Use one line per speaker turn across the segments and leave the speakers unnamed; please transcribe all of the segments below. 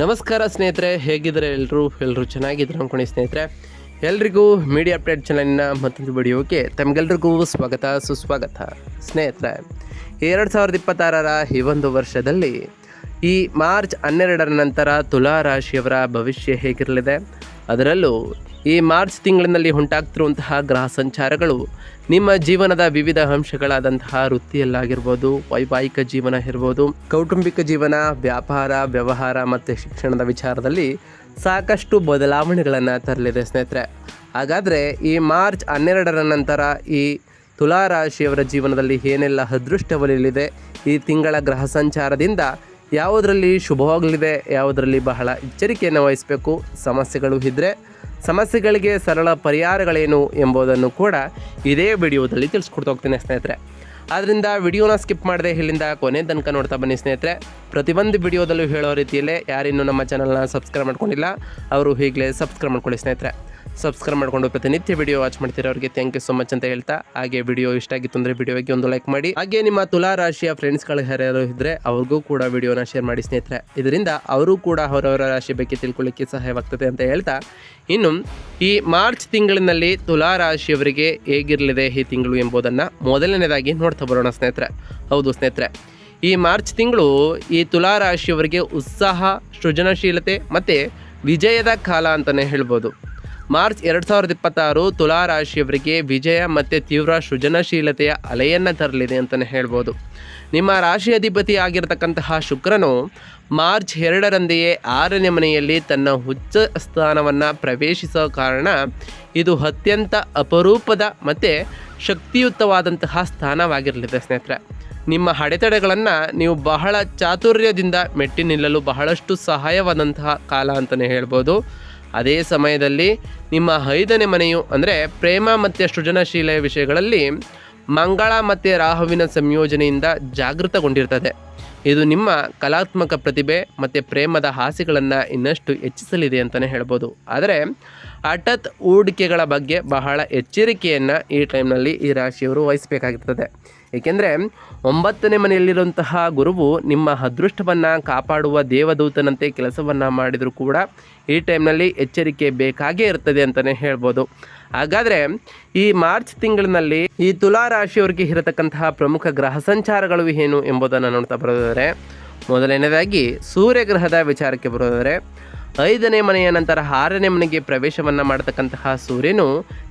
ನಮಸ್ಕಾರ ಸ್ನೇಹಿತರೆ, ಹೇಗಿದ್ದಾರೆ ಎಲ್ಲರೂ ಚೆನ್ನಾಗಿದ್ರು ಅಂದ್ಕೊಂಡು ಸ್ನೇಹಿತರೆ. ಎಲ್ರಿಗೂ ಮೀಡಿಯಾ ಅಪ್ಡೇಟ್ ಚಾನಲಿನ ಮತ್ತೊಂದು ವಿಡಿಯೋಗೆ ತಮಗೆಲ್ರಿಗೂ ಸುಸ್ವಾಗತ ಸ್ನೇಹಿತರೆ. 2026ರ ಈ ಒಂದು ವರ್ಷದಲ್ಲಿ ಈ ಮಾರ್ಚ್ 12ರ ನಂತರ ತುಲಾ ರಾಶಿಯವರ ಭವಿಷ್ಯ ಹೇಗಿರಲಿದೆ, ಅದರಲ್ಲೂ ಈ ಮಾರ್ಚ್ ತಿಂಗಳಿನಲ್ಲಿ ಉಂಟಾಗ್ತಿರುವಂತಹ ಗ್ರಹ ಸಂಚಾರಗಳು ನಿಮ್ಮ ಜೀವನದ ವಿವಿಧ ಅಂಶಗಳಾದಂತಹ ವೃತ್ತಿಯಲ್ಲಾಗಿರ್ಬೋದು, ವೈವಾಹಿಕ ಜೀವನ ಇರ್ಬೋದು, ಕೌಟುಂಬಿಕ ಜೀವನ, ವ್ಯಾಪಾರ, ವ್ಯವಹಾರ ಮತ್ತು ಶಿಕ್ಷಣದ ವಿಚಾರದಲ್ಲಿ ಸಾಕಷ್ಟು ಬದಲಾವಣೆಗಳನ್ನು ತರಲಿದೆ ಸ್ನೇಹಿತರೆ. ಹಾಗಾದರೆ ಈ ಮಾರ್ಚ್ 12ರ ನಂತರ ಈ ತುಲಾ ರಾಶಿಯವರ ಜೀವನದಲ್ಲಿ ಏನೆಲ್ಲ ಅದೃಷ್ಟವಲಿದೆ, ಈ ತಿಂಗಳ ಗ್ರಹ ಸಂಚಾರದಿಂದ ಯಾವುದರಲ್ಲಿ ಶುಭವಾಗಲಿದೆ, ಯಾವುದರಲ್ಲಿ ಬಹಳ ಎಚ್ಚರಿಕೆಯನ್ನು ವಹಿಸಬೇಕು, ಸಮಸ್ಯೆಗಳು ಇದ್ದರೆ ಸಮಸ್ಯೆಗಳಿಗೆ ಸರಳ ಪರಿಹಾರಗಳೇನು ಎಂಬುದನ್ನು ಕೂಡ ಇದೇ ವಿಡಿಯೋದಲ್ಲಿ ತಿಳಿಸ್ಕೊಡ್ತಾ ಹೋಗ್ತೀನಿ ಸ್ನೇಹಿತರೆ. ಆದ್ದರಿಂದ ವಿಡಿಯೋನ ಸ್ಕಿಪ್ ಮಾಡದೆ ಇಲ್ಲಿಂದ ಕೊನೆ ತನಕ ನೋಡ್ತಾ ಬನ್ನಿ ಸ್ನೇಹಿತರೆ. ಪ್ರತಿಯೊಂದು ವಿಡಿಯೋದಲ್ಲೂ ಹೇಳೋ ರೀತಿಯಲ್ಲೇ ಯಾರಿನ್ನೂ ನಮ್ಮ ಚಾನಲ್ನ ಸಬ್ಸ್ಕ್ರೈಬ್ ಮಾಡ್ಕೊಂಡಿಲ್ಲ ಅವರು ಈಗಲೇ ಸಬ್ಸ್ಕ್ರೈಬ್ ಮಾಡ್ಕೊಳ್ಳಿ ಸ್ನೇಹಿತರೆ. ಸಬ್ಸ್ಕ್ರೈಬ್ ಮಾಡಿಕೊಂಡು ಪ್ರತಿನಿತ್ಯ ವಿಡಿಯೋ ವಾಚ್ ಮಾಡ್ತಿರೋರಿಗೆ ಥ್ಯಾಂಕ್ ಯು ಸೊ ಮಚ್ ಅಂತ ಹೇಳ್ತಾ, ಹಾಗೆ ವಿಡಿಯೋ ಇಷ್ಟ ಆಗಿತ್ತು ಅಂದರೆ ವಿಡಿಯೋಗೆ ಒಂದು ಲೈಕ್ ಮಾಡಿ, ಹಾಗೆ ನಿಮ್ಮ ತುಲಾ ರಾಶಿಯ ಫ್ರೆಂಡ್ಸ್ಗಳು ಯಾರ್ಯಾರು ಇದ್ದರೆ ಅವ್ರಿಗೂ ಕೂಡ ವಿಡಿಯೋನ ಶೇರ್ ಮಾಡಿ ಸ್ನೇಹಿತರೆ. ಇದರಿಂದ ಅವರು ಕೂಡ ಅವರವರ ರಾಶಿ ಬಗ್ಗೆ ತಿಳ್ಕೊಳ್ಳಿಕ್ಕೆ ಸಹಾಯವಾಗ್ತದೆ ಅಂತ ಹೇಳ್ತಾ, ಇನ್ನು ಈ ಮಾರ್ಚ್ ತಿಂಗಳಿನಲ್ಲಿ ತುಲಾ ರಾಶಿಯವರಿಗೆ ಹೇಗಿರಲಿದೆ ಈ ತಿಂಗಳು ಎಂಬುದನ್ನು ಮೊದಲನೇದಾಗಿ ನೋಡ್ತಾ ಬರೋಣ ಸ್ನೇಹಿತರೆ. ಹೌದು ಸ್ನೇಹಿತರೆ, ಈ ಮಾರ್ಚ್ ತಿಂಗಳು ಈ ತುಲಾ ರಾಶಿಯವರಿಗೆ ಉತ್ಸಾಹ, ಸೃಜನಶೀಲತೆ ಮತ್ತು ವಿಜಯದ ಕಾಲ ಅಂತಲೇ ಹೇಳ್ಬೋದು. ಮಾರ್ಚ್ 2026 ತುಲಾ ರಾಶಿಯವರಿಗೆ ವಿಜಯ ಮತ್ತು ತೀವ್ರ ಸೃಜನಶೀಲತೆಯ ಅಲೆಯನ್ನು ತರಲಿದೆ ಅಂತಲೇ ಹೇಳ್ಬೋದು. ನಿಮ್ಮ ರಾಶಿ ಅಧಿಪತಿ ಆಗಿರತಕ್ಕಂತಹ ಶುಕ್ರನು ಮಾರ್ಚ್ 2ರಂದೆಯೇ 6ನೇ ಮನೆಯಲ್ಲಿ ತನ್ನ ಉಚ್ಚ ಸ್ಥಾನವನ್ನು ಪ್ರವೇಶಿಸೋ ಕಾರಣ ಇದು ಅತ್ಯಂತ ಅಪರೂಪದ ಮತ್ತು ಶಕ್ತಿಯುತವಾದಂತಹ ಸ್ಥಾನವಾಗಿರಲಿದೆ ಸ್ನೇಹಿತರೆ. ನಿಮ್ಮ ಅಡೆತಡೆಗಳನ್ನು ನೀವು ಬಹಳ ಚಾತುರ್ಯದಿಂದ ಮೆಟ್ಟಿ ನಿಲ್ಲಲು ಬಹಳಷ್ಟು ಸಹಾಯವಾದಂತಹ ಕಾಲ ಅಂತಲೇ ಹೇಳ್ಬೋದು. ಅದೇ ಸಮಯದಲ್ಲಿ ನಿಮ್ಮ 5ನೇ ಮನೆಯು ಅಂದರೆ ಪ್ರೇಮ ಮತ್ತು ಸೃಜನಶೀಲ ವಿಷಯಗಳಲ್ಲಿ ಮಂಗಳ ಮತ್ತು ರಾಹುವಿನ ಸಂಯೋಜನೆಯಿಂದ ಜಾಗೃತಗೊಂಡಿರ್ತದೆ. ಇದು ನಿಮ್ಮ ಕಲಾತ್ಮಕ ಪ್ರತಿಭೆ ಮತ್ತು ಪ್ರೇಮದ ಆಸೆಗಳನ್ನು ಇನ್ನಷ್ಟು ಹೆಚ್ಚಿಸಲಿದೆ ಅಂತಲೇ ಹೇಳ್ಬೋದು. ಆದರೆ ಹಠಾತ್ ಹೂಡಿಕೆಗಳ ಬಗ್ಗೆ ಬಹಳ ಎಚ್ಚರಿಕೆಯನ್ನು ಈ ಟೈಮ್ನಲ್ಲಿ ಈ ರಾಶಿಯವರು ವಹಿಸಬೇಕಾಗಿರ್ತದೆ. ಏಕೆಂದರೆ 9ನೇ ಮನೆಯಲ್ಲಿರುವಂತಹ ಗುರುವು ನಿಮ್ಮ ಅದೃಷ್ಟವನ್ನು ಕಾಪಾಡುವ ದೇವದೂತನಂತೆ ಕೆಲಸವನ್ನು ಮಾಡಿದರೂ ಕೂಡ ಈ ಟೈಮ್ನಲ್ಲಿ ಎಚ್ಚರಿಕೆ ಬೇಕಾಗೇ ಇರ್ತದೆ ಅಂತಲೇ ಹೇಳ್ಬೋದು. ಹಾಗಾದರೆ ಈ ಮಾರ್ಚ್ ತಿಂಗಳಿನಲ್ಲಿ ಈ ತುಲಾ ರಾಶಿಯವರಿಗೆ ಇರತಕ್ಕಂತಹ ಪ್ರಮುಖ ಗ್ರಹ ಸಂಚಾರಗಳು ಏನು ಎಂಬುದನ್ನು ನೋಡ್ತಾ ಬರೋದಾದರೆ, ಮೊದಲನೇದಾಗಿ ಸೂರ್ಯಗ್ರಹದ ವಿಚಾರಕ್ಕೆ ಬರೋದಾದರೆ, 5ನೇ ಮನೆಯ ನಂತರ 6ನೇ ಮನೆಗೆ ಪ್ರವೇಶವನ್ನು ಮಾಡತಕ್ಕಂತಹ ಸೂರ್ಯನು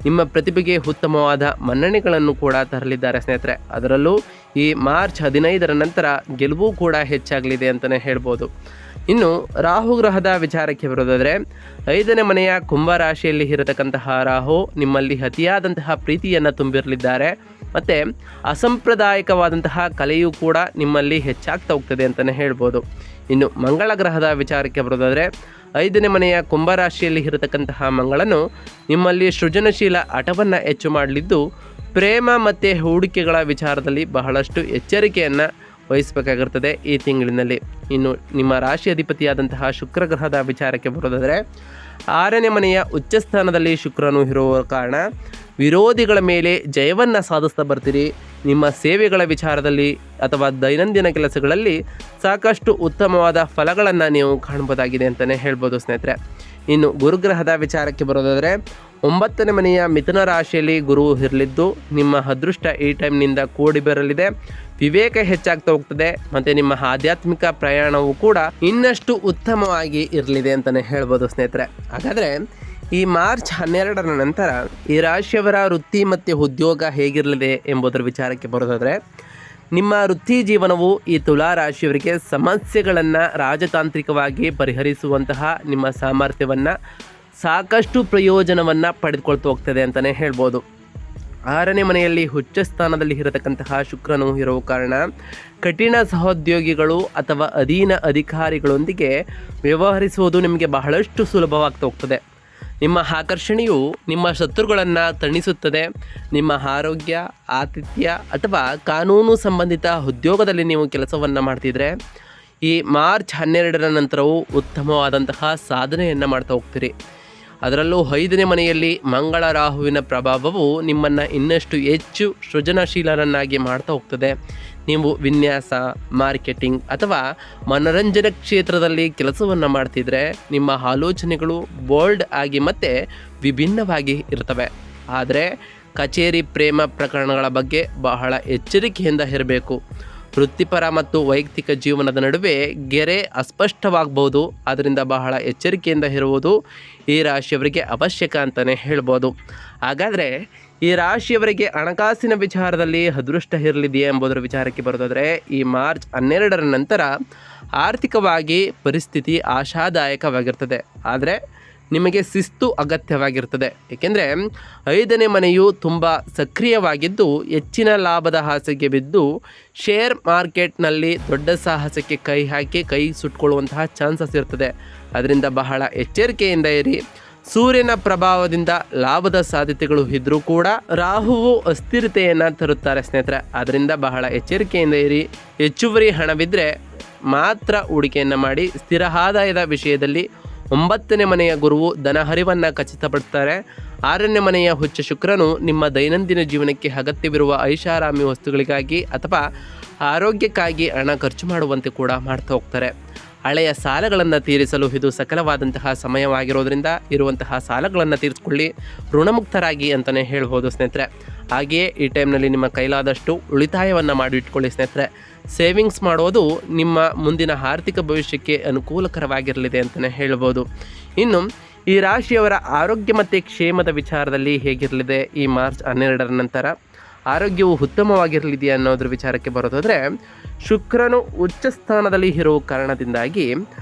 ನಿಮ್ಮ ಪ್ರತಿಭೆಗೆ ಉತ್ತಮವಾದ ಮನ್ನಣೆಗಳನ್ನು ಕೂಡ ತರಲಿದ್ದಾರೆ ಸ್ನೇಹಿತರೆ. ಅದರಲ್ಲೂ ಈ ಮಾರ್ಚ್ 15ರ ನಂತರ ಗೆಲುವು ಕೂಡ ಹೆಚ್ಚಾಗಲಿದೆ ಅಂತಲೇ ಹೇಳ್ಬೋದು. ಇನ್ನು ರಾಹು ಗ್ರಹದ ವಿಚಾರಕ್ಕೆ ಬರೋದಾದರೆ, 5ನೇ ಮನೆಯ ಕುಂಭ ರಾಶಿಯಲ್ಲಿ ಇರತಕ್ಕಂತಹ ರಾಹು ನಿಮ್ಮಲ್ಲಿ ಅತಿಯಾದಂತಹ ಪ್ರೀತಿಯನ್ನು ತುಂಬಿರಲಿದ್ದಾರೆ ಮತ್ತು ಅಸಾಂಪ್ರದಾಯಿಕವಾದಂತಹ ಕಲೆಯೂ ಕೂಡ ನಿಮ್ಮಲ್ಲಿ ಹೆಚ್ಚಾಗ್ತಾ ಹೋಗ್ತದೆ ಅಂತಲೇ ಹೇಳ್ಬೋದು. ಇನ್ನು ಮಂಗಳ ಗ್ರಹದ ವಿಚಾರಕ್ಕೆ ಬರೋದಾದರೆ, 5ನೇ ಮನೆಯ ಕುಂಭರಾಶಿಯಲ್ಲಿ ಇರತಕ್ಕಂತಹ ಮಂಗಳನು ನಿಮ್ಮಲ್ಲಿ ಸೃಜನಶೀಲ ಹಠವನ್ನು ಹೆಚ್ಚು ಮಾಡಲಿದ್ದು ಪ್ರೇಮ ಮತ್ತು ಹೂಡಿಕೆಗಳ ವಿಚಾರದಲ್ಲಿ ಬಹಳಷ್ಟು ಎಚ್ಚರಿಕೆಯನ್ನು ವಹಿಸಬೇಕಾಗಿರ್ತದೆ ಈ ತಿಂಗಳಿನಲ್ಲಿ. ಇನ್ನು ನಿಮ್ಮ ರಾಶಿ ಅಧಿಪತಿಯಾದಂತಹ ಶುಕ್ರ ಗ್ರಹದ ವಿಚಾರಕ್ಕೆ ಬರೋದಾದರೆ, 6ನೇ ಮನೆಯ ಉಚ್ಚಸ್ಥಾನದಲ್ಲಿ ಶುಕ್ರನು ಇರುವ ಕಾರಣ ವಿರೋಧಿಗಳ ಮೇಲೆ ಜಯವನ್ನು ಸಾಧಿಸ್ತಾ ಬರ್ತೀರಿ. ನಿಮ್ಮ ಸೇವೆಗಳ ವಿಚಾರದಲ್ಲಿ ಅಥವಾ ದೈನಂದಿನ ಕೆಲಸಗಳಲ್ಲಿ ಸಾಕಷ್ಟು ಉತ್ತಮವಾದ ಫಲಗಳನ್ನು ನೀವು ಕಾಣ್ಬೋದಾಗಿದೆ ಅಂತಲೇ ಹೇಳ್ಬೋದು ಸ್ನೇಹಿತರೆ. ಇನ್ನು ಗುರುಗ್ರಹದ ವಿಚಾರಕ್ಕೆ ಬರೋದಾದರೆ, 9ನೇ ಮನೆಯ ಮಿಥುನ ರಾಶಿಯಲ್ಲಿ ಗುರು ಇರಲಿದ್ದು ನಿಮ್ಮ ಅದೃಷ್ಟ ಈ ಟೈಮ್ನಿಂದ ಕೂಡಿ ಬರಲಿದೆ. ವಿವೇಕ ಹೆಚ್ಚಾಗ್ತಾ ಹೋಗ್ತದೆ ಮತ್ತು ನಿಮ್ಮ ಆಧ್ಯಾತ್ಮಿಕ ಪ್ರಯಾಣವು ಕೂಡ ಇನ್ನಷ್ಟು ಉತ್ತಮವಾಗಿ ಇರಲಿದೆ ಅಂತಲೇ ಹೇಳ್ಬೋದು ಸ್ನೇಹಿತರೆ. ಹಾಗಾದರೆ ಈ ಮಾರ್ಚ್ 12ರ ನಂತರ ಈ ರಾಶಿಯವರ ವೃತ್ತಿ ಮತ್ತು ಉದ್ಯೋಗ ಹೇಗಿರಲಿದೆ ಎಂಬುದರ ವಿಚಾರಕ್ಕೆ ಬರೋದಾದರೆ, ನಿಮ್ಮ ವೃತ್ತಿ ಜೀವನವು ಈ ತುಲಾ ರಾಶಿಯವರಿಗೆ ಸಮಸ್ಯೆಗಳನ್ನು ರಾಜತಾಂತ್ರಿಕವಾಗಿ ಪರಿಹರಿಸುವಂತಹ ನಿಮ್ಮ ಸಾಮರ್ಥ್ಯವನ್ನು ಸಾಕಷ್ಟು ಪ್ರಯೋಜನವನ್ನು ಪಡೆದುಕೊಳ್ತಾ ಹೋಗ್ತದೆ ಅಂತಲೇ ಹೇಳ್ಬೋದು. 6ನೇ ಮನೆಯಲ್ಲಿ ಉಚ್ಚ ಸ್ಥಾನದಲ್ಲಿ ಇರತಕ್ಕಂತಹ ಶುಕ್ರನು ಇರುವ ಕಾರಣ ಕಠಿಣ ಸಹೋದ್ಯೋಗಿಗಳು ಅಥವಾ ಅಧೀನ ಅಧಿಕಾರಿಗಳೊಂದಿಗೆ ವ್ಯವಹರಿಸುವುದು ನಿಮಗೆ ಬಹಳಷ್ಟು ಸುಲಭವಾಗ್ತಾ ಹೋಗ್ತದೆ. ನಿಮ್ಮ ಆಕರ್ಷಣೆಯು ನಿಮ್ಮ ಶತ್ರುಗಳನ್ನು ತಣಿಸುತ್ತದೆ. ನಿಮ್ಮ ಆರೋಗ್ಯ, ಆತಿಥ್ಯ ಅಥವಾ ಕಾನೂನು ಸಂಬಂಧಿತ ಉದ್ಯೋಗದಲ್ಲಿ ನೀವು ಕೆಲಸವನ್ನು ಮಾಡ್ತಿದ್ರೆ ಈ ಮಾರ್ಚ್ 12ರ ನಂತರವೂ ಉತ್ತಮವಾದಂತಹ ಸಾಧನೆಯನ್ನು ಮಾಡ್ತಾ ಹೋಗ್ತೀರಿ. ಅದರಲ್ಲೂ 5ನೇ ಮನೆಯಲ್ಲಿ ಮಂಗಳ ರಾಹುವಿನ ಪ್ರಭಾವವು ನಿಮ್ಮನ್ನು ಇನ್ನಷ್ಟು ಹೆಚ್ಚು ಸೃಜನಶೀಲರನ್ನಾಗಿ ಮಾಡ್ತಾ ಹೋಗ್ತದೆ. ನೀವು ವಿನ್ಯಾಸ, ಮಾರ್ಕೆಟಿಂಗ್ ಅಥವಾ ಮನೋರಂಜನೆ ಕ್ಷೇತ್ರದಲ್ಲಿ ಕೆಲಸವನ್ನು ಮಾಡ್ತಿದ್ರೆ ನಿಮ್ಮ ಆಲೋಚನೆಗಳು ಬೋಲ್ಡ್ ಆಗಿ ಮತ್ತು ವಿಭಿನ್ನವಾಗಿ ಇರ್ತವೆ. ಆದರೆ ಕಚೇರಿ ಪ್ರೇಮ ಪ್ರಕರಣಗಳ ಬಗ್ಗೆ ಬಹಳ ಎಚ್ಚರಿಕೆಯಿಂದ ಇರಬೇಕು. ವೃತ್ತಿಪರ ಮತ್ತು ವೈಯಕ್ತಿಕ ಜೀವನದ ನಡುವೆ ಗೆರೆ ಅಸ್ಪಷ್ಟವಾಗಬಹುದು. ಆದ್ದರಿಂದ ಬಹಳ ಎಚ್ಚರಿಕೆಯಿಂದ ಇರುವುದು ಈ ರಾಶಿಯವರಿಗೆ ಅವಶ್ಯಕ ಅಂತಲೇ ಹೇಳ್ಬೋದು. ಹಾಗಾದರೆ ಈ ರಾಶಿಯವರಿಗೆ ಹಣಕಾಸಿನ ವಿಚಾರದಲ್ಲಿ ಅದೃಷ್ಟ ಇರಲಿದೆಯೇ ಎಂಬುದರ ವಿಚಾರಕ್ಕೆ ಬರೋದಾದರೆ, ಈ ಮಾರ್ಚ್ 12ರ ನಂತರ ಆರ್ಥಿಕವಾಗಿ ಪರಿಸ್ಥಿತಿ ಆಶಾದಾಯಕವಾಗಿರ್ತದೆ. ಆದರೆ ನಿಮಗೆ ಶಿಸ್ತು ಅಗತ್ಯವಾಗಿರ್ತದೆ. ಏಕೆಂದರೆ 5ನೇ ಮನೆಯು ತುಂಬ ಸಕ್ರಿಯವಾಗಿದ್ದು ಹೆಚ್ಚಿನ ಲಾಭದ ಆಸೆಗೆ ಬಿದ್ದು ಶೇರ್ ಮಾರ್ಕೆಟ್ನಲ್ಲಿ ದೊಡ್ಡ ಸಾಹಸಕ್ಕೆ ಕೈ ಹಾಕಿ ಕೈ ಸುಟ್ಕೊಳ್ಳುವಂತಹ ಚಾನ್ಸಸ್ ಇರ್ತದೆ. ಅದರಿಂದ ಬಹಳ ಎಚ್ಚರಿಕೆಯಿಂದ ಇರಿ. ಸೂರ್ಯನ ಪ್ರಭಾವದಿಂದ ಲಾಭದ ಸಾಧ್ಯತೆಗಳು ಇದ್ದರೂ ಕೂಡ ರಾಹುವು ಅಸ್ಥಿರತೆಯನ್ನು ತರುತ್ತಾರೆ ಸ್ನೇಹಿತರೆ. ಅದರಿಂದ ಬಹಳ ಎಚ್ಚರಿಕೆಯಿಂದ ಇರಿ. ಹೆಚ್ಚುವರಿ ಹಣವಿದ್ದರೆ ಮಾತ್ರ ಹೂಡಿಕೆಯನ್ನು ಮಾಡಿ. ಸ್ಥಿರ ಆದಾಯದ ವಿಷಯದಲ್ಲಿ 9ನೇ ಮನೆಯ ಗುರುವು ಧನಹರಿವನ್ನು ಖಚಿತಪಡಿಸ್ತಾರೆ. 6ನೇ ಮನೆಯ ಹುಚ್ಚ ಶುಕ್ರನು ನಿಮ್ಮ ದೈನಂದಿನ ಜೀವನಕ್ಕೆ ಅಗತ್ಯವಿರುವ ಐಷಾರಾಮಿ ವಸ್ತುಗಳಿಗಾಗಿ ಅಥವಾ ಆರೋಗ್ಯಕ್ಕಾಗಿ ಹಣ ಖರ್ಚು ಮಾಡುವಂತೆ ಕೂಡ ಮಾಡ್ತಾ ಹೋಗ್ತಾರೆ. ಹಳೆಯ ಸಾಲಗಳನ್ನು ತೀರಿಸಲು ಇದು ಸಕಲವಾದಂತಹ ಸಮಯವಾಗಿರೋದ್ರಿಂದ ಇರುವಂತಹ ಸಾಲಗಳನ್ನು ತೀರಿಸ್ಕೊಳ್ಳಿ, ಋಣಮುಕ್ತರಾಗಿ ಅಂತಲೇ ಹೇಳ್ಬೋದು ಸ್ನೇಹಿತರೆ. ಹಾಗೆಯೇ ಈ ಟೈಮ್ನಲ್ಲಿ ನಿಮ್ಮ ಕೈಲಾದಷ್ಟು ಉಳಿತಾಯವನ್ನು ಮಾಡಿ ಇಟ್ಕೊಳ್ಳಿ ಸ್ನೇಹಿತರೆ. ಸೇವಿಂಗ್ಸ್ ಮಾಡೋದು ನಿಮ್ಮ ಮುಂದಿನ ಆರ್ಥಿಕ ಭವಿಷ್ಯಕ್ಕೆ ಅನುಕೂಲಕರವಾಗಿರಲಿದೆ ಅಂತಲೇ ಹೇಳ್ಬೋದು. ಇನ್ನು ಈ ರಾಶಿಯವರ ಆರೋಗ್ಯ ಮತ್ತು ಕ್ಷೇಮದ ವಿಚಾರದಲ್ಲಿ ಹೇಗಿರಲಿದೆ ಈ ಮಾರ್ಚ್ 12ರ ನಂತರ? ಆರೋಗ್ಯವು ಉತ್ತಮವಾಗಿರಲಿದೆಯಾ ಅನ್ನೋದ್ರ ವಿಚಾರಕ್ಕೆ ಬರೋದಾದರೆ, ಶುಕ್ರನು ಉಚ್ಚ ಸ್ಥಾನದಲ್ಲಿ ಇರುವ ಕಾರಣದಿಂದಾಗಿ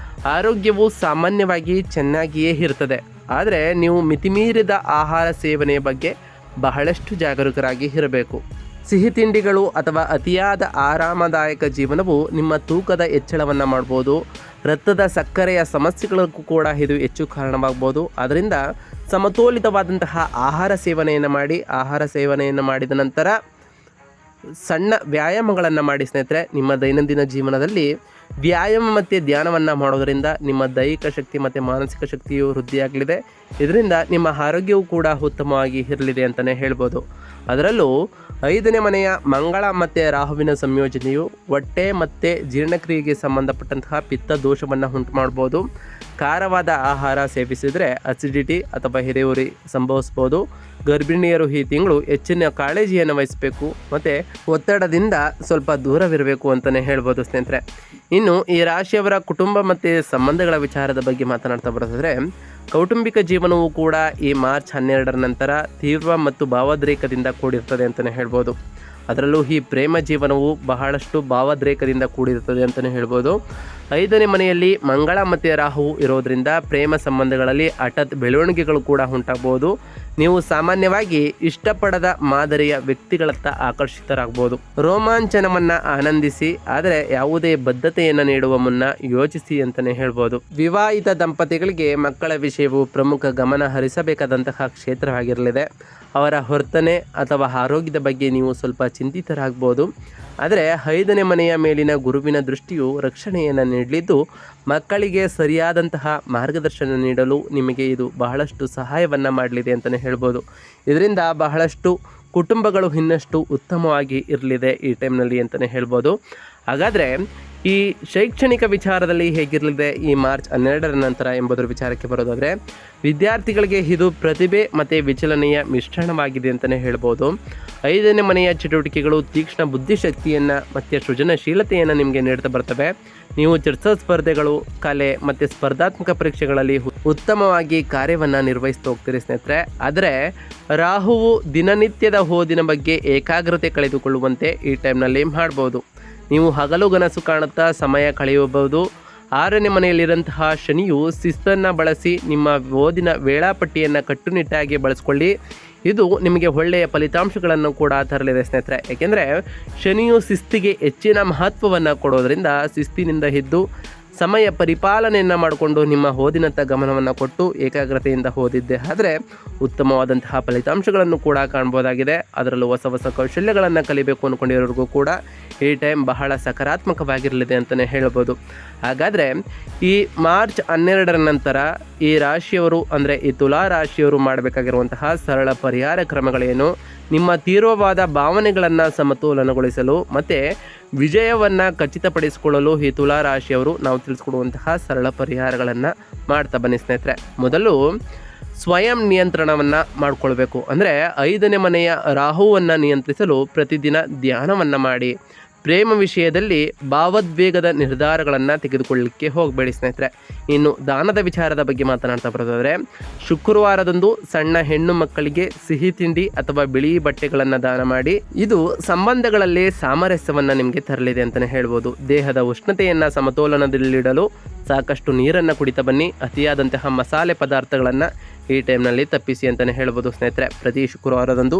ಆರೋಗ್ಯವು ಸಾಮಾನ್ಯವಾಗಿ ಚೆನ್ನಾಗಿಯೇ ಇರ್ತದೆ. ಆದರೆ ನೀವು ಮಿತಿಮೀರಿದ ಆಹಾರ ಸೇವನೆಯ ಬಗ್ಗೆ ಬಹಳಷ್ಟು ಜಾಗರೂಕರಾಗಿ ಇರಬೇಕು. ಸಿಹಿ ತಿಂಡಿಗಳು ಅಥವಾ ಅತಿಯಾದ ಆರಾಮದಾಯಕ ಜೀವನವು ನಿಮ್ಮ ತೂಕದ ಹೆಚ್ಚಳವನ್ನು ಮಾಡ್ಬೋದು. ರಕ್ತದ ಸಕ್ಕರೆಯ ಸಮಸ್ಯೆಗಳಿಗೂ ಕೂಡ ಇದು ಹೆಚ್ಚು ಕಾರಣವಾಗ್ಬೋದು. ಅದರಿಂದ ಸಮತೋಲಿತವಾದಂತಹ ಆಹಾರ ಸೇವನೆಯನ್ನು ಮಾಡಿ. ಆಹಾರ ಸೇವನೆಯನ್ನು ಮಾಡಿದ ನಂತರ ಸಣ್ಣ ವ್ಯಾಯಾಮಗಳನ್ನು ಮಾಡಿ ಸ್ನೇಹಿತರೆ. ನಿಮ್ಮ ದೈನಂದಿನ ಜೀವನದಲ್ಲಿ ವ್ಯಾಯಾಮ ಮತ್ತು ಧ್ಯಾನವನ್ನು ಮಾಡೋದರಿಂದ ನಿಮ್ಮ ದೈಹಿಕ ಶಕ್ತಿ ಮತ್ತು ಮಾನಸಿಕ ಶಕ್ತಿಯು ವೃದ್ಧಿಯಾಗಲಿದೆ. ಇದರಿಂದ ನಿಮ್ಮ ಆರೋಗ್ಯವು ಕೂಡ ಉತ್ತಮವಾಗಿ ಇರಲಿದೆ ಅಂತಲೇ ಹೇಳ್ಬೋದು. ಅದರಲ್ಲೂ 5ನೇ ಮನೆಯ ಮಂಗಳ ಮತ್ತು ರಾಹುವಿನ ಸಂಯೋಜನೆಯು ಹೊಟ್ಟೆ ಮತ್ತು ಜೀರ್ಣಕ್ರಿಯೆಗೆ ಸಂಬಂಧಪಟ್ಟಂತಹ ಪಿತ್ತ ದೋಷವನ್ನು ಉಂಟು ಮಾಡ್ಬೋದು. ಖಾರವಾದ ಆಹಾರ ಸೇವಿಸಿದರೆ ಅಸಿಡಿಟಿ ಅಥವಾ ಹಿರಿಯುರಿ ಸಂಭವಿಸ್ಬೋದು. ಗರ್ಭಿಣಿಯರು ಈ ತಿಂಗಳು ಹೆಚ್ಚಿನ ಕಾಳಜಿಯನ್ನು ವಹಿಸಬೇಕು ಮತ್ತು ಒತ್ತಡದಿಂದ ಸ್ವಲ್ಪ ದೂರವಿರಬೇಕು ಅಂತಲೇ ಹೇಳ್ಬೋದು ಸ್ನೇಹಿತರೆ. ಇನ್ನು ಈ ರಾಶಿಯವರ ಕುಟುಂಬ ಮತ್ತು ಸಂಬಂಧಗಳ ವಿಚಾರದ ಬಗ್ಗೆ ಮಾತನಾಡ್ತಾ ಬರೋದಾದರೆ, ಕೌಟುಂಬಿಕ ಜೀವನವು ಕೂಡ ಈ ಮಾರ್ಚ್ 12ರ ನಂತರ ತೀವ್ರ ಮತ್ತು ಭಾವೋದ್ರೇಕದಿಂದ ಕೂಡಿರ್ತದೆ ಅಂತಲೇ ಹೇಳ್ಬೋದು. ಅದರಲ್ಲೂ ಈ ಪ್ರೇಮ ಜೀವನವು ಬಹಳಷ್ಟು ಭಾವೋದ್ರೇಕದಿಂದ ಕೂಡಿರುತ್ತದೆ ಅಂತಲೇ ಹೇಳ್ಬೋದು. 5ನೇ ಮನೆಯಲ್ಲಿ ಮಂಗಳ ಮತ್ತು ರಾಹು ಇರೋದರಿಂದ ಪ್ರೇಮ ಸಂಬಂಧಗಳಲ್ಲಿ ಹಠಾತ್ ಬೆಳವಣಿಗೆಗಳು ಕೂಡ ಉಂಟಾಗ್ಬೋದು. ನೀವು ಸಾಮಾನ್ಯವಾಗಿ ಇಷ್ಟಪಡದ ಮಾದರಿಯ ವ್ಯಕ್ತಿಗಳತ್ತ ಆಕರ್ಷಿತರಾಗ್ಬೋದು. ರೋಮಾಂಚನವನ್ನು ಆನಂದಿಸಿ, ಆದರೆ ಯಾವುದೇ ಬದ್ಧತೆಯನ್ನು ನೀಡುವ ಮುನ್ನ ಯೋಚಿಸಿ ಅಂತಲೇ ಹೇಳ್ಬೋದು. ವಿವಾಹಿತ ದಂಪತಿಗಳಿಗೆ ಮಕ್ಕಳ ವಿಷಯವು ಪ್ರಮುಖ ಗಮನ ಹರಿಸಬೇಕಾದಂತಹ ಕ್ಷೇತ್ರವಾಗಿರಲಿದೆ. ಅವರ ವರ್ತನೆ ಅಥವಾ ಆರೋಗ್ಯದ ಬಗ್ಗೆ ನೀವು ಸ್ವಲ್ಪ ಚಿಂತಿತರಾಗ್ಬೋದು. ಆದರೆ 5ನೇ ಮನೆಯ ಮೇಲಿನ ಗುರುವಿನ ದೃಷ್ಟಿಯು ರಕ್ಷಣೆಯನ್ನು ನೀಡಲಿದ್ದು ಮಕ್ಕಳಿಗೆ ಸರಿಯಾದಂತಹ ಮಾರ್ಗದರ್ಶನ ನೀಡಲು ನಿಮಗೆ ಇದು ಬಹಳಷ್ಟು ಸಹಾಯವನ್ನು ಮಾಡಲಿದೆ ಅಂತಲೇ ಹೇಳ್ಬೋದು. ಇದರಿಂದ ಬಹಳಷ್ಟು ಕುಟುಂಬಗಳು ಇನ್ನಷ್ಟು ಉತ್ತಮವಾಗಿ ಇರಲಿದೆ ಈ ಟೈಮ್ನಲ್ಲಿ ಅಂತಲೇ ಹೇಳ್ಬೋದು. ಹಾಗಾದರೆ ಈ ಶೈಕ್ಷಣಿಕ ವಿಚಾರದಲ್ಲಿ ಹೇಗಿರಲಿದೆ ಈ ಮಾರ್ಚ್ 12ರ ನಂತರ ಎಂಬುದರ ವಿಚಾರಕ್ಕೆ ಬರೋದಾದರೆ, ವಿದ್ಯಾರ್ಥಿಗಳಿಗೆ ಇದು ಪ್ರತಿಭೆ ಮತ್ತು ವಿಚಲನೆಯ ಮಿಶ್ರಣವಾಗಿದೆ ಅಂತಲೇ ಹೇಳ್ಬೋದು. 5ನೇ ಮನೆಯ ಚಟುವಟಿಕೆಗಳು ತೀಕ್ಷ್ಣ ಬುದ್ಧಿಶಕ್ತಿಯನ್ನು ಮತ್ತು ಸೃಜನಶೀಲತೆಯನ್ನು ನಿಮಗೆ ನೀಡ್ತಾ ಬರ್ತವೆ. ನೀವು ಚರ್ಚಾ ಸ್ಪರ್ಧೆಗಳು, ಕಲೆ ಮತ್ತು ಸ್ಪರ್ಧಾತ್ಮಕ ಪರೀಕ್ಷೆಗಳಲ್ಲಿ ಉತ್ತಮವಾಗಿ ಕಾರ್ಯವನ್ನು ನಿರ್ವಹಿಸ್ತಾ ಹೋಗ್ತೀರಿ ಸ್ನೇಹಿತರೆ. ಆದರೆ ರಾಹುವು ದಿನನಿತ್ಯದ ಓದಿನ ಬಗ್ಗೆ ಏಕಾಗ್ರತೆ ಕಳೆದುಕೊಳ್ಳುವಂತೆ ಈ ಟೈಮ್ನಲ್ಲಿ ಮಾಡ್ಬೋದು. ನೀವು ಹಗಲು ಗನಸು ಕಾಣುತ್ತಾ ಸಮಯ ಕಳೆಯಬಹುದು. 6ನೇ ಮನೆಯಲ್ಲಿರುವಂತಹ ಶನಿಯು ಶಿಸ್ತನ್ನು ಬಳಸಿ ನಿಮ್ಮ ಓದಿನ ವೇಳಾಪಟ್ಟಿಯನ್ನು ಕಟ್ಟುನಿಟ್ಟಾಗಿ ಬಳಸ್ಕೊಳ್ಳಿ. ಇದು ನಿಮಗೆ ಒಳ್ಳೆಯ ಫಲಿತಾಂಶಗಳನ್ನು ಕೂಡ ತರಲಿದೆ ಸ್ನೇಹಿತರೆ. ಏಕೆಂದರೆ ಶನಿಯು ಶಿಸ್ತಿಗೆ ಹೆಚ್ಚಿನ ಮಹತ್ವವನ್ನು ಕೊಡೋದರಿಂದ ಶಿಸ್ತಿನಿಂದ ಇದ್ದು ಸಮಯ ಪರಿಪಾಲನೆಯನ್ನು ಮಾಡಿಕೊಂಡು ನಿಮ್ಮ ಓದಿನತ್ತ ಗಮನವನ್ನು ಕೊಟ್ಟು ಏಕಾಗ್ರತೆಯಿಂದ ಓದಿದ್ದೆ ಆದರೆ ಉತ್ತಮವಾದಂತಹ ಫಲಿತಾಂಶಗಳನ್ನು ಕೂಡ ಕಾಣ್ಬೋದಾಗಿದೆ. ಅದರಲ್ಲೂ ಹೊಸ ಹೊಸ ಕೌಶಲ್ಯಗಳನ್ನು ಕಲಿಬೇಕು ಅಂದ್ಕೊಂಡಿರೋರಿಗೂ ಕೂಡ ಈ ಟೈಮ್ ಬಹಳ ಸಕಾರಾತ್ಮಕವಾಗಿರಲಿದೆ ಅಂತಲೇ ಹೇಳ್ಬೋದು. ಹಾಗಾದರೆ ಈ ಮಾರ್ಚ್ 12ರ ನಂತರ ಈ ರಾಶಿಯವರು ಅಂದರೆ ಈ ತುಲಾ ರಾಶಿಯವರು ಮಾಡಬೇಕಾಗಿರುವಂತಹ ಸರಳ ಪರಿಹಾರ ಕ್ರಮಗಳೇನು, ನಿಮ್ಮ ತೀವ್ರವಾದ ಭಾವನೆಗಳನ್ನು ಸಮತೋಲನಗೊಳಿಸಲು ಮತ್ತು ವಿಜಯವನ್ನು ಖಚಿತಪಡಿಸಿಕೊಳ್ಳಲು ಈ ತುಲಾ ರಾಶಿಯವರು ನಾವು ತಿಳಿಸ್ಕೊಡುವಂತಹ ಸರಳ ಪರಿಹಾರಗಳನ್ನು ಮಾಡ್ತಾ ಬನ್ನಿ ಸ್ನೇಹಿತರೆ. ಮೊದಲು ಸ್ವಯಂ ನಿಯಂತ್ರಣವನ್ನು ಮಾಡಿಕೊಳ್ಬೇಕು. ಅಂದರೆ 5ನೇ ಮನೆಯ ರಾಹುವನ್ನು ನಿಯಂತ್ರಿಸಲು ಪ್ರತಿದಿನ ಧ್ಯಾನವನ್ನು ಮಾಡಿ. ಪ್ರೇಮ ವಿಷಯದಲ್ಲಿ ಭಾವೋದ್ವೇಗದ ನಿರ್ಧಾರಗಳನ್ನು ತೆಗೆದುಕೊಳ್ಳಲಿಕ್ಕೆ ಹೋಗಬೇಡಿ ಸ್ನೇಹಿತರೆ. ಇನ್ನು ದಾನದ ವಿಚಾರದ ಬಗ್ಗೆ ಮಾತನಾಡ್ತಾ ಬರೋದಾದರೆ, ಶುಕ್ರವಾರದಂದು ಸಣ್ಣ ಹೆಣ್ಣು ಮಕ್ಕಳಿಗೆ ಸಿಹಿ ತಿಂಡಿ ಅಥವಾ ಬಿಳಿ ಬಟ್ಟೆಗಳನ್ನು ದಾನ ಮಾಡಿ. ಇದು ಸಂಬಂಧಗಳಲ್ಲಿ ಸಾಮರಸ್ಯವನ್ನು ನಿಮಗೆ ತರಲಿದೆ ಅಂತಲೇ ಹೇಳ್ಬೋದು. ದೇಹದ ಉಷ್ಣತೆಯನ್ನು ಸಮತೋಲನದಲ್ಲಿಡಲು ಸಾಕಷ್ಟು ನೀರನ್ನು ಕುಡಿತಾ ಬನ್ನಿ. ಅತಿಯಾದಂತಹ ಮಸಾಲೆ ಪದಾರ್ಥಗಳನ್ನು ಈ ಟೈಮ್ನಲ್ಲಿ ತಪ್ಪಿಸಿ ಅಂತಲೇ ಹೇಳ್ಬೋದು ಸ್ನೇಹಿತರೆ. ಪ್ರತಿ ಶುಕ್ರವಾರದಂದು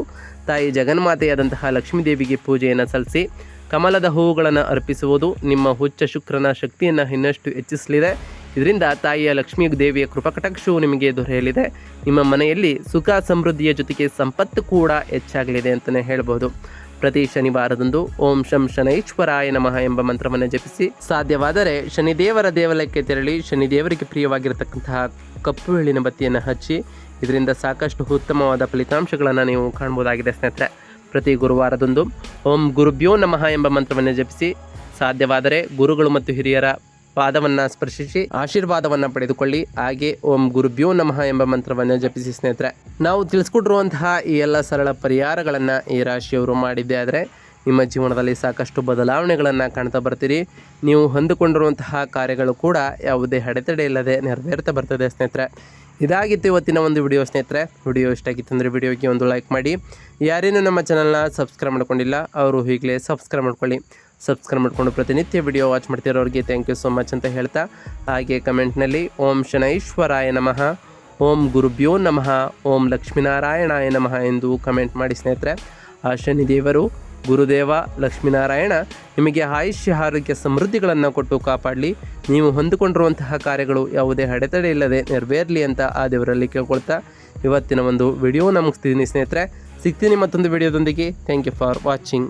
ತಾಯಿ ಜಗನ್ಮಾತೆಯಾದಂತಹ ಲಕ್ಷ್ಮೀ ದೇವಿಗೆ ಪೂಜೆಯನ್ನು ಸಲ್ಲಿಸಿ ಕಮಲದ ಹೂವುಗಳನ್ನು ಅರ್ಪಿಸುವುದು ನಿಮ್ಮ ಹುಚ್ಚ ಶುಕ್ರನ ಶಕ್ತಿಯನ್ನು ಇನ್ನಷ್ಟು ಹೆಚ್ಚಿಸಲಿದೆ. ಇದರಿಂದ ತಾಯಿಯ ಲಕ್ಷ್ಮೀ ದೇವಿಯ ಕೃಪಕಟಾಕ್ಷವು ನಿಮಗೆ ದೊರೆಯಲಿದೆ. ನಿಮ್ಮ ಮನೆಯಲ್ಲಿ ಸುಖ ಸಮೃದ್ಧಿಯ ಜೊತೆಗೆ ಸಂಪತ್ತು ಕೂಡ ಹೆಚ್ಚಾಗಲಿದೆ ಅಂತಲೇ ಹೇಳ್ಬೋದು. ಪ್ರತಿ ಶನಿವಾರದಂದು ಓಂ ಶಂ ಶನೈಶ್ವರಾಯ ನಮಃ ಎಂಬ ಮಂತ್ರವನ್ನು ಜಪಿಸಿ, ಸಾಧ್ಯವಾದರೆ ಶನಿದೇವರ ದೇವಾಲಯಕ್ಕೆ ತೆರಳಿ ಶನಿದೇವರಿಗೆ ಪ್ರಿಯವಾಗಿರತಕ್ಕಂತಹ ಕಪ್ಪು ಎಳ್ಳಿನ ಬತ್ತಿಯನ್ನು ಹಚ್ಚಿ. ಇದರಿಂದ ಸಾಕಷ್ಟು ಉತ್ತಮವಾದ ಫಲಿತಾಂಶಗಳನ್ನು ನೀವು ಕಾಣ್ಬೋದಾಗಿದೆ ಸ್ನೇಹಿತರೆ. ಪ್ರತಿ ಗುರುವಾರದಂದು ಓಂ ಗುರುಭ್ಯೋ ನಮಃ ಎಂಬ ಮಂತ್ರವನ್ನು ಜಪಿಸಿ, ಸಾಧ್ಯವಾದರೆ ಗುರುಗಳು ಮತ್ತು ಹಿರಿಯರ ಪಾದವನ್ನು ಸ್ಪರ್ಶಿಸಿ ಆಶೀರ್ವಾದವನ್ನು ಪಡೆದುಕೊಳ್ಳಿ. ಹಾಗೆ ಓಂ ಗುರುಭ್ಯೋ ನಮಃ ಎಂಬ ಮಂತ್ರವನ್ನು ಜಪಿಸಿ ಸ್ನೇಹಿತರೆ. ನಾವು ತಿಳಿಸ್ಕೊಟ್ಟಿರುವಂತಹ ಈ ಎಲ್ಲ ಸರಳ ಪರಿಹಾರಗಳನ್ನು ಈ ರಾಶಿಯವರು ಮಾಡಿದ್ದೇ ಆದರೆ ನಿಮ್ಮ ಜೀವನದಲ್ಲಿ ಸಾಕಷ್ಟು ಬದಲಾವಣೆಗಳನ್ನು ಕಾಣ್ತಾ ಬರ್ತೀರಿ. ನೀವು ಹೊಂದಿಕೊಂಡಿರುವಂತಹ ಕಾರ್ಯಗಳು ಕೂಡ ಯಾವುದೇ ಅಡೆತಡೆ ಇಲ್ಲದೆ ನೆರವೇರ್ತಾ ಬರ್ತದೆ ಸ್ನೇಹಿತರೆ. ಇದಾಗಿತ್ತು ಇವತ್ತಿನ ಒಂದು ವಿಡಿಯೋ ಸ್ನೇಹಿತರೆ. ವಿಡಿಯೋ ಇಷ್ಟ ಆಗಿತ್ತು ಅಂದರೆ ವಿಡಿಯೋಗೆ ಒಂದು ಲೈಕ್ ಮಾಡಿ. ಯಾರೇನೂ ನಮ್ಮ ಚಾನಲ್ನ ಸಬ್ಸ್ಕ್ರೈಬ್ ಮಾಡ್ಕೊಂಡಿಲ್ಲ ಅವರು ಈಗಲೇ ಸಬ್ಸ್ಕ್ರೈಬ್ ಮಾಡ್ಕೊಳ್ಳಿ. ಸಬ್ಸ್ಕ್ರೈಬ್ ಮಾಡಿಕೊಂಡು ಪ್ರತಿನಿತ್ಯ ವಿಡಿಯೋ ವಾಚ್ ಮಾಡ್ತಿರೋರಿಗೆ ಥ್ಯಾಂಕ್ ಯು ಸೋ ಮಚ್ ಅಂತ ಹೇಳ್ತಾ, ಹಾಗೆ ಕಮೆಂಟ್ನಲ್ಲಿ ಓಂ ಶನೈಶ್ವರಾಯ ನಮಃ, ಓಂ ಗುರುಭ್ಯೋ ನಮಃ, ಓಂ ಲಕ್ಷ್ಮೀನಾರಾಯಣಾಯ ನಮಃ ಎಂದು ಕಮೆಂಟ್ ಮಾಡಿ ಸ್ನೇಹಿತರೆ. ಆ ಶನಿದೇವರು, ಗುರುದೇವ, ಲಕ್ಷ್ಮೀನಾರಾಯಣ ನಿಮಗೆ ಆಯುಷ್ಯ ಆರೋಗ್ಯ ಸಮೃದ್ಧಿಗಳನ್ನು ಕೊಟ್ಟು ಕಾಪಾಡಲಿ. ನೀವು ಹೊಂದಿಕೊಂಡಿರುವಂತಹ ಕಾರ್ಯಗಳು ಯಾವುದೇ ಅಡೆತಡೆ ಇಲ್ಲದೆ ನೆರವೇರಲಿ ಅಂತ ಆ ದೇವರಲ್ಲಿ ಕೇಳ್ಕೊಳ್ತಾ ಇವತ್ತಿನ ಒಂದು ವಿಡಿಯೋನ ಮುಗಿಸ್ತಿದ್ದೀನಿ ಸ್ನೇಹಿತರೆ. ಸಿಗ್ತೀನಿ ಮತ್ತೊಂದು ವಿಡಿಯೋದೊಂದಿಗೆ. Thank you for watching.